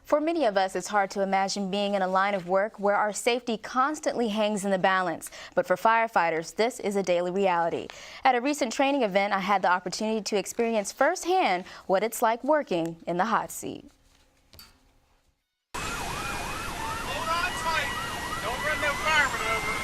For many of us, it's hard to imagine being in a line of work where our safety constantly hangs in the balance. But for firefighters, this is a daily reality. At a recent training event, I had the opportunity to experience firsthand what it's like working in the hot seat. Hold on tight. Don't run no fireman over.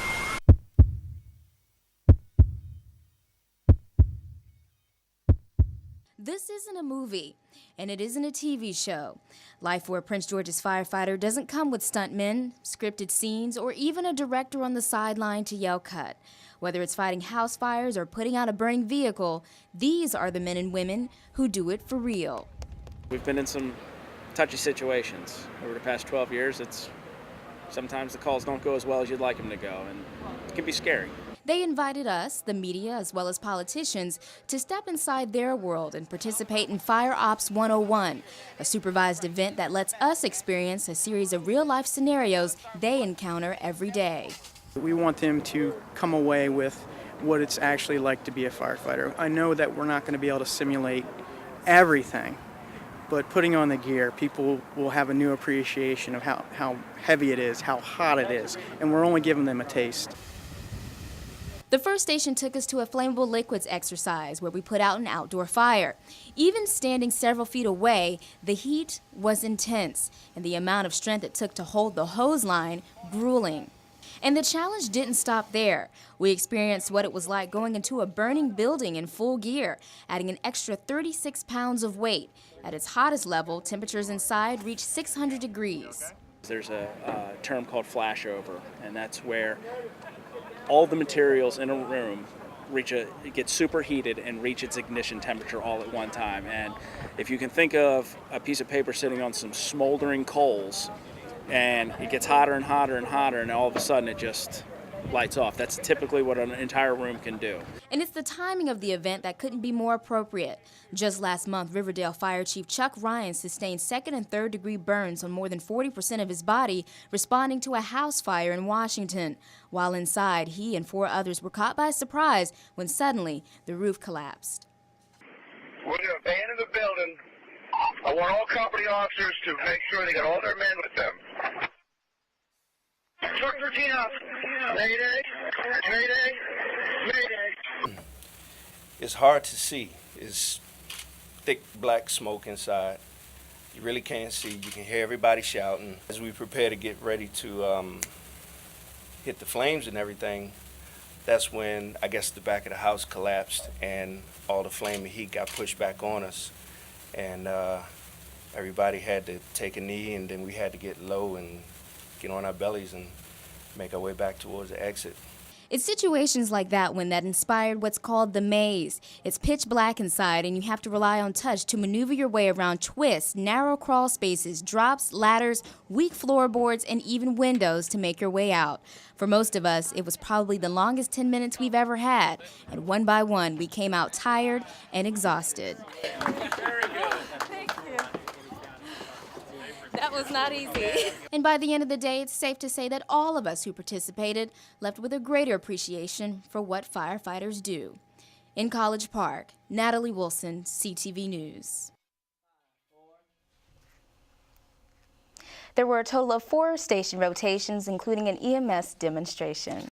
This isn't a movie, and it isn't a TV show. Life for a Prince George's firefighter doesn't come with stuntmen, scripted scenes, or even a director on the sideline to yell cut. Whether it's fighting house fires or putting out a burning vehicle, these are the men and women who do it for real. We've been in some touchy situations over the past 12 years. Sometimes the calls don't go as well as you'd like them to go, and it can be scary. They invited us, the media, as well as politicians, to step inside their world and participate in Fire Ops 101, a supervised event that lets us experience a series of real-life scenarios they encounter every day. We want them to come away with what it's actually like to be a firefighter. I know that we're not going to be able to simulate everything, but putting on the gear, people will have a new appreciation of how heavy it is, how hot it is, and we're only giving them a taste. The first station took us to a flammable liquids exercise where we put out an outdoor fire. Even standing several feet away, the heat was intense, and the amount of strength it took to hold the hose line grueling. And the challenge didn't stop there. We experienced what it was like going into a burning building in full gear, adding an extra 36 pounds of weight. At its hottest level, temperatures inside reached 600 degrees. There's a term called flashover, and that's where all the materials in a room get superheated and reach its ignition temperature all at one time. And if you can think of a piece of paper sitting on some smoldering coals, and it gets hotter and hotter and hotter, and all of a sudden it just lights off. That's typically what an entire room can do. And it's the timing of the event that couldn't be more appropriate. Just last month, Riverdale Fire Chief Chuck Ryan sustained second and third degree burns on more than 40% of his body responding to a house fire in Washington. While inside, he and 4 others were caught by surprise when suddenly the roof collapsed. We're going to abandon the building. I want all company officers to make sure they got all their men with them. Truck 13 up. Mayday. Mayday. Mayday. It's hard to see. It's thick black smoke inside. You really can't see. You can hear everybody shouting. As we prepare to get ready to hit the flames and everything, that's when I guess the back of the house collapsed and all the flame and heat got pushed back on us. And everybody had to take a knee, and then we had to get low and get on our bellies and make our way back towards the exit. It's situations like that one that inspired what's called the maze. It's pitch black inside, and you have to rely on touch to maneuver your way around twists, narrow crawl spaces, drops, ladders, weak floorboards, and even windows to make your way out. For most of us, it was probably the longest 10 minutes we've ever had, and one by one, we came out tired and exhausted. That was not easy. And by the end of the day, it's safe to say that all of us who participated left with a greater appreciation for what firefighters do. In College Park, Natalie Wilson, CTV News. There were a total of 4 station rotations, including an EMS demonstration.